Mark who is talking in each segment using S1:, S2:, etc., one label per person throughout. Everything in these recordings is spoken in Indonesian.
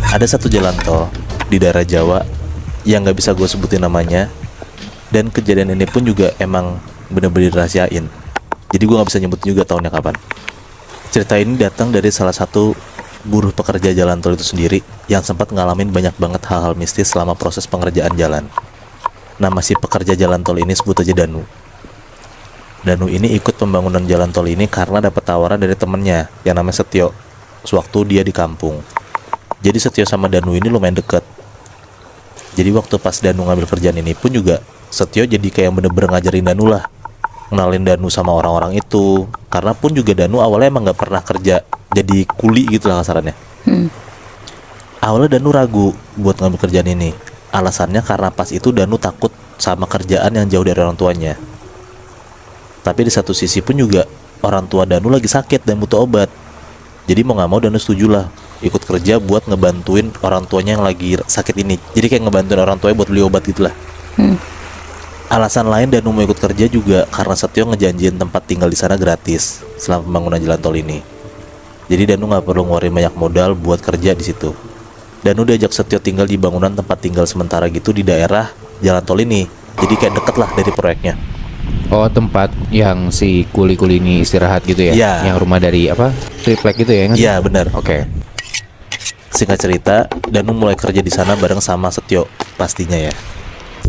S1: Ada satu jalan tol di daerah Jawa yang gak bisa gue sebutin namanya. Dan kejadian ini pun juga emang bener-bener dirahasiain. Jadi gue gak bisa nyebut juga tahunnya kapan. Cerita ini datang dari salah satu buruh pekerja jalan tol itu sendiri yang sempat ngalamin banyak banget hal-hal mistis selama proses pengerjaan jalan. Nama si pekerja jalan tol ini sebut aja Danu. Danu ini ikut pembangunan jalan tol ini karena dapat tawaran dari temennya yang namanya Setio sewaktu dia di kampung. Jadi Setio sama Danu ini lumayan deket. Jadi waktu pas Danu ngambil kerjaan ini pun juga Setio jadi kayak bener-bener ngajarin Danu lah, kenalin Danu sama orang-orang itu. Karena pun juga Danu awalnya emang gak pernah kerja jadi kuli gitu lah kasarannya. Awalnya Danu ragu buat ngambil kerjaan ini. Alasannya karena pas itu Danu takut sama kerjaan yang jauh dari orang tuanya. Tapi di satu sisi pun juga orang tua Danu lagi sakit dan butuh obat. Jadi mau gak mau Danu setuju lah ikut kerja buat ngebantuin orang tuanya yang lagi sakit ini. Jadi kayak ngebantuin orang tuanya buat beli obat gitulah. Alasan lain Danu mau ikut kerja juga karena Setio ngejanjiin tempat tinggal di sana gratis selama pembangunan jalan tol ini. Jadi Danu nggak perlu ngeluarin banyak modal buat kerja di situ. Danu diajak Setio tinggal di bangunan tempat tinggal sementara gitu di daerah jalan tol ini. Jadi kayak deket lah dari proyeknya.
S2: Oh, tempat yang si kuli-kuli ini istirahat gitu ya?
S1: Iya.
S2: Yang rumah dari apa? Triplek gitu ya?
S1: Iya benar.
S2: Oke.
S1: Singkat cerita, Danu mulai kerja di sana bareng sama Setio pastinya ya.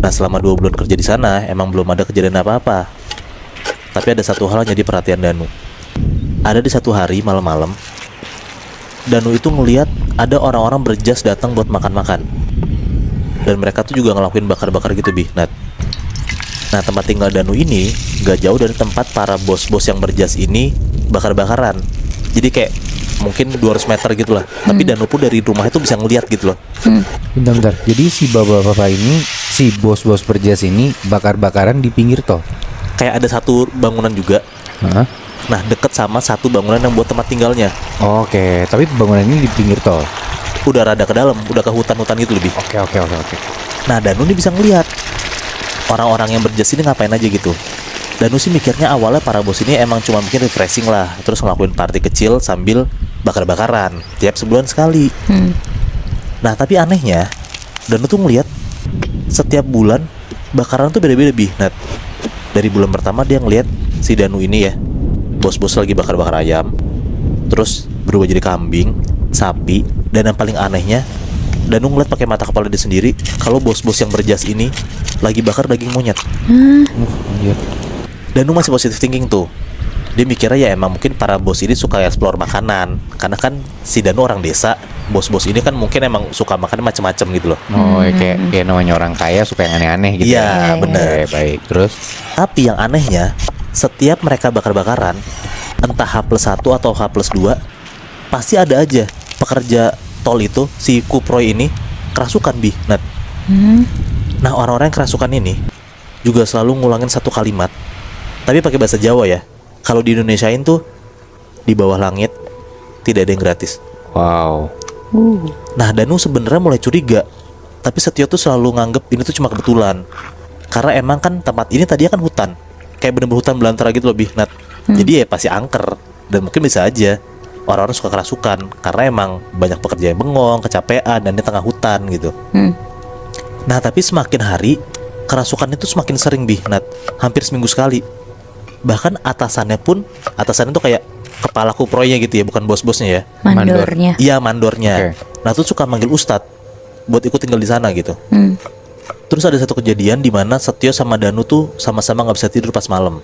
S1: Nah selama 2 bulan kerja di sana emang belum ada kejadian apa-apa. Tapi ada satu hal yang jadi perhatian Danu. Ada di satu hari malam-malam, Danu itu ngelihat ada orang-orang berjas datang buat makan-makan. Dan mereka tuh juga ngelakuin bakar-bakar gitu Nat. Nah tempat tinggal Danu ini gak jauh dari tempat para bos-bos yang berjas ini bakar-bakaran. Jadi kayak mungkin 200 meter gitu lah. Tapi Danu pun dari rumah itu bisa ngeliat gitu loh.
S2: Bentar. Jadi si bapak-bapak ini, si bos-bos berjas ini bakar-bakaran di pinggir tol.
S1: Kayak ada satu bangunan juga.
S2: Hah?
S1: Nah deket sama satu bangunan yang buat tempat tinggalnya.
S2: Oke, tapi bangunan ini di pinggir tol.
S1: Udah rada ke dalam, udah ke hutan-hutan gitu lebih.
S2: Oke.
S1: Nah Danu ini bisa ngeliat orang-orang yang berjas ini ngapain aja gitu. Danu sih mikirnya awalnya para bos ini emang cuma mungkin refreshing lah, terus ngelakuin party kecil sambil bakar-bakaran tiap sebulan sekali. Nah tapi anehnya Danu tuh ngeliat setiap bulan bakaran tuh beda-beda Nat. Dari bulan pertama dia ngeliat si Danu ini ya, bos-bos lagi bakar-bakar ayam, terus berubah jadi kambing, sapi, dan yang paling anehnya Danu ngeliat pakai mata kepala dia sendiri kalau bos-bos yang berjas ini lagi bakar daging monyet.
S2: Anjir.
S1: Danu masih positive thinking tuh. Dia mikirnya ya emang mungkin para bos ini suka explore makanan. Karena kan si Danu orang desa, bos-bos ini kan mungkin emang suka makan macam-macam gitu loh.
S2: Oh, kayak namanya orang kaya suka yang aneh-aneh gitu.
S1: Iya, bener.
S2: Oke, baik. Terus
S1: Tapi yang anehnya, setiap mereka bakar-bakaran, entah H+1 atau H+2, pasti ada aja pekerja tol itu, si Kuproy ini kerasukan Nat. Nah orang-orang yang kerasukan ini juga selalu ngulangin satu kalimat, tapi pakai bahasa Jawa ya. Kalau di Indonesiain tuh, di bawah langit tidak ada yang gratis.
S2: wow.
S1: Nah Danu sebenarnya mulai curiga, tapi Setio tuh selalu nganggep ini tuh cuma kebetulan. Karena emang kan tempat ini tadinya kan hutan, kayak bener-bener hutan belantara gitu loh Nat. Jadi ya pasti angker. Dan mungkin bisa aja orang-orang suka kerasukan karena emang banyak pekerja yang bengong, kecapean, dan di tengah hutan gitu. Nah tapi semakin hari kerasukan itu semakin sering Nat. Hampir seminggu sekali. Bahkan atasannya tuh kayak kepala kuproynya gitu ya, bukan bos-bosnya ya.
S3: Mandornya.
S1: Iya mandornya.
S2: Oke.
S1: Nah tuh suka manggil ustadz buat ikut tinggal di sana gitu. Terus ada satu kejadian di mana Setio sama Danu tuh sama-sama nggak bisa tidur pas malam.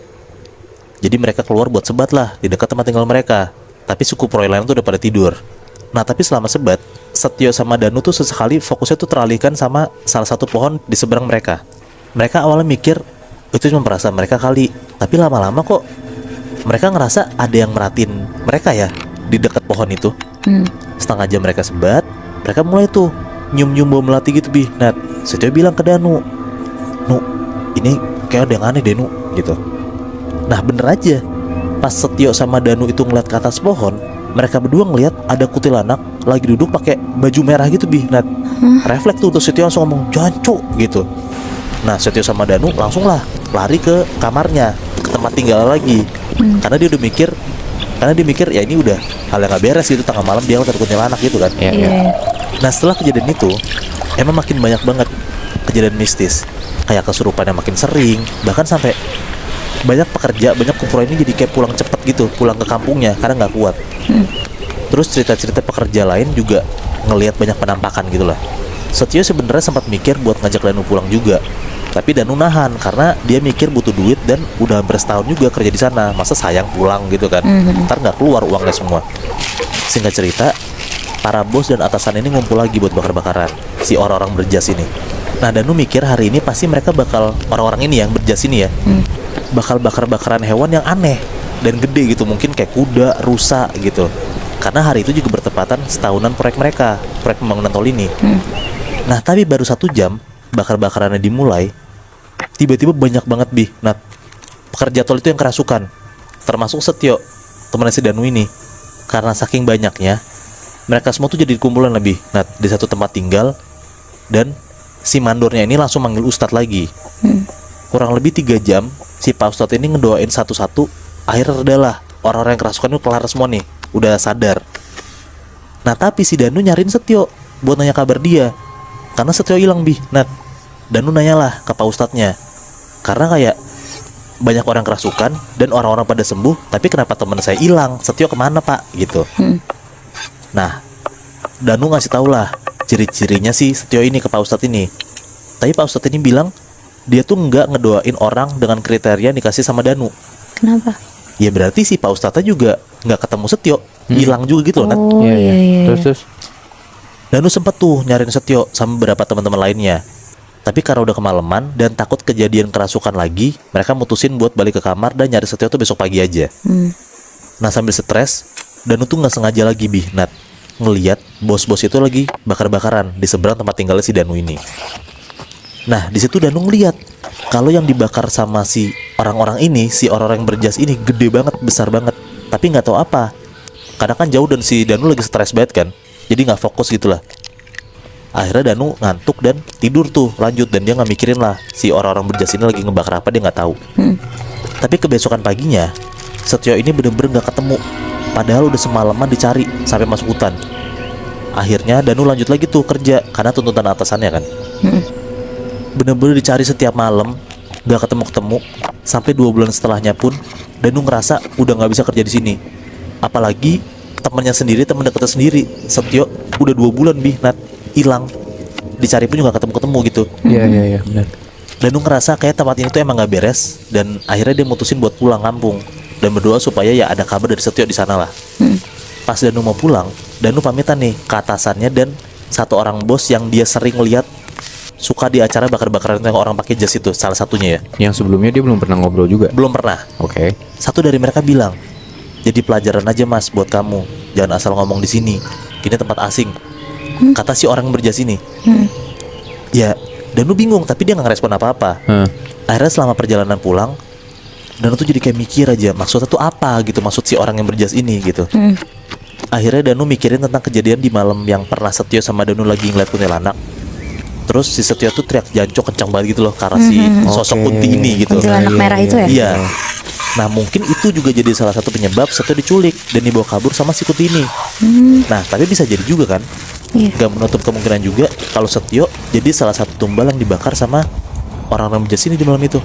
S1: Jadi mereka keluar buat sebat lah di dekat tempat tinggal mereka. Tapi suku Proy lain tuh udah pada tidur. Nah tapi selama sebat, Setio sama Danu tuh sesekali fokusnya tuh teralihkan sama salah satu pohon di seberang mereka. Mereka awalnya mikir itu cuma perasaan mereka kali. Tapi lama-lama kok mereka ngerasa ada yang merhatiin mereka ya di dekat pohon itu. Setengah jam mereka sebat, mereka mulai tuh nyium-nyium bau melati gitu Nat. Setio bilang ke Danu, "Nu, ini kayak ada yang aneh deh Nu," gitu. Nah bener aja, pas Setio sama Danu itu ngeliat ke atas pohon, mereka berdua ngeliat ada kuntilanak lagi duduk pakai baju merah gitu Nat. Refleks tuh Setio langsung ngomong jancu gitu. Nah Setio sama Danu langsung lah lari ke kamarnya, ke tempat tinggal lagi. Karena dia udah mikir Karena dia mikir ya ini udah hal yang gak beres gitu, tengah malam dia ngeliat kuntilanak gitu kan.
S2: Iya, iya.
S3: Iya.
S1: Nah setelah kejadian itu emang makin banyak banget kejadian mistis, kayak kesurupan yang makin sering, bahkan sampai banyak pekerja, banyak kumpulan ini jadi kayak pulang cepet gitu, pulang ke kampungnya karena nggak kuat. Terus cerita-cerita pekerja lain juga ngelihat banyak penampakan gitu lah. Setio sebenarnya sempat mikir buat ngajak Danu pulang juga, tapi Danu nahan karena dia mikir butuh duit dan udah hampir setahun juga kerja di sana, masa sayang pulang gitu kan. Ntar nggak keluar uangnya semua. Singkat cerita, para bos dan atasan ini ngumpul lagi buat bakar-bakaran si orang-orang berjas ini. Nah Danu mikir hari ini pasti mereka bakal, orang-orang ini yang berjas ini ya, bakal bakar-bakaran hewan yang aneh dan gede gitu, mungkin kayak kuda, rusa gitu. Karena hari itu juga bertepatan setahunan proyek mereka, proyek pembangunan tol ini. Nah tapi baru 1 jam bakar-bakarannya dimulai, tiba-tiba banyak banget Nah pekerja tol itu yang kerasukan, termasuk Setio, teman si Danu ini. Karena saking banyaknya, mereka semua tuh jadi kumpulan lebih. Nah di satu tempat tinggal, dan si mandornya ini langsung manggil Ustadz lagi. Kurang lebih 3 jam si Pak Ustadz ini ngedoain satu-satu. Akhirnya redalah, orang-orang yang kerasukan itu kelar semua nih, udah sadar. Nah tapi si Danu nyariin Setio buat nanya kabar dia, karena Setio hilang Nah Danu nanyalah ke Pak Ustadznya, karena kayak banyak orang kerasukan dan orang-orang pada sembuh, tapi kenapa teman saya hilang, Setio kemana Pak gitu. Nah Danu ngasih tau lah ciri-cirinya si Setio ini ke Pak Ustadz ini. Tapi Pak Ustadz ini bilang dia tuh nggak ngedoain orang dengan kriteria yang dikasih sama Danu.
S3: Kenapa?
S1: Ya berarti si Pak Ustadznya juga nggak ketemu Setio, hilang juga gitu loh Nat.
S3: Oh
S2: Iya, iya.
S3: iya.
S2: Terus.
S1: Danu sempet tuh nyariin Setio sama beberapa teman-teman lainnya. Tapi karena udah kemalaman dan takut kejadian kerasukan lagi, mereka mutusin buat balik ke kamar dan nyari Setio tuh besok pagi aja. Nah sambil stres, Danu tuh nggak sengaja lagi Nat, ngeliat bos-bos itu lagi bakar-bakaran di seberang tempat tinggalnya si Danu ini. Nah di situ Danu ngeliat kalau yang dibakar sama si orang-orang ini, si orang-orang yang berjas ini gede banget, besar banget, tapi nggak tahu apa. Karena kan jauh dan si Danu lagi stres banget kan, jadi nggak fokus gitulah. Akhirnya Danu ngantuk dan tidur tuh lanjut, dan dia nggak mikirin lah si orang-orang berjas ini lagi ngebakar apa, dia nggak tahu. Tapi kebesokan paginya Setio ini bener-bener nggak ketemu, padahal udah semalaman dicari sampai masuk hutan. Akhirnya Danu lanjut lagi tuh kerja karena tuntutan atasannya kan. Bener-bener dicari setiap malam, nggak ketemu-ketemu. Sampai 2 bulan setelahnya pun Danu ngerasa udah nggak bisa kerja di sini. Apalagi temannya sendiri, teman dekatnya sendiri, Setio udah 2 bulan Nat, hilang. Dicari pun juga ketemu-ketemu gitu.
S2: Iya, benar.
S1: Danu ngerasa kayak tempat ini tuh emang gak beres, dan akhirnya dia mutusin buat pulang kampung dan berdoa supaya ya ada kabar dari Setio di sana lah. Pas Danu mau pulang, Danu pamitan nih ke atasannya dan satu orang bos yang dia sering lihat suka di acara bakar-bakaran yang orang pakai jas itu, salah satunya ya.
S2: Yang sebelumnya dia belum pernah ngobrol juga.
S1: Belum pernah.
S2: Oke.
S1: Satu dari mereka bilang, jadi pelajaran aja Mas buat kamu, jangan asal ngomong di sini. Ini tempat asing. Kata si orang yang berjas ini. Ya, Danu bingung tapi dia nggak ngerespon apa-apa. Akhirnya selama perjalanan pulang, Danu tuh jadi kayak mikir aja maksudnya tuh apa gitu, maksud si orang yang berjas ini gitu. Akhirnya Danu mikirin tentang kejadian di malam yang pernah Setio sama Danu lagi ngeliat kuntilanak. Terus si Setio tuh teriak jancok kencang banget gitu loh karena si sosok kunti ini gitu.
S3: Kuntilanak merah itu ya?
S1: Iya. Nah mungkin itu juga jadi salah satu penyebab Setio diculik dan dibawa kabur sama si kunti ini. Nah tapi bisa jadi juga kan, gak menutup kemungkinan juga kalau Setio jadi salah satu tumbal yang dibakar sama orang-orang berjas ini di malam itu.